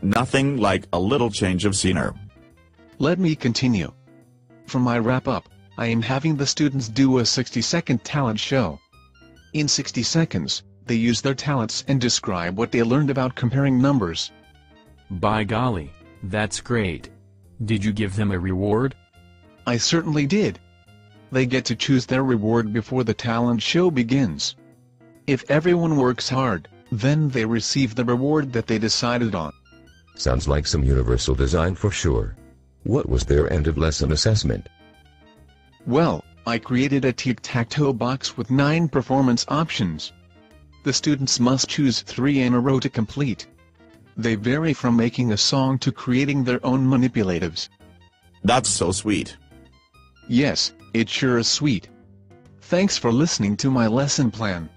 Nothing like a little change of scenery. Let me continue. For my wrap-up, I am having the students do a 60-second talent show. In 60 seconds, they use their talents and describe what they learned about comparing numbers. By golly, that's great. Did you give them a reward? I certainly did. They get to choose their reward before the talent show begins. If everyone works hard, then they receive the reward that they decided on. Sounds like some universal design for sure. What was their end-of-lesson assessment? Well, I created a tic-tac-toe box with 9 performance options. The students must choose 3 in a row to complete. They vary from making a song to creating their own manipulatives. That's so sweet. Yes, it sure is sweet. Thanks for listening to my lesson plan.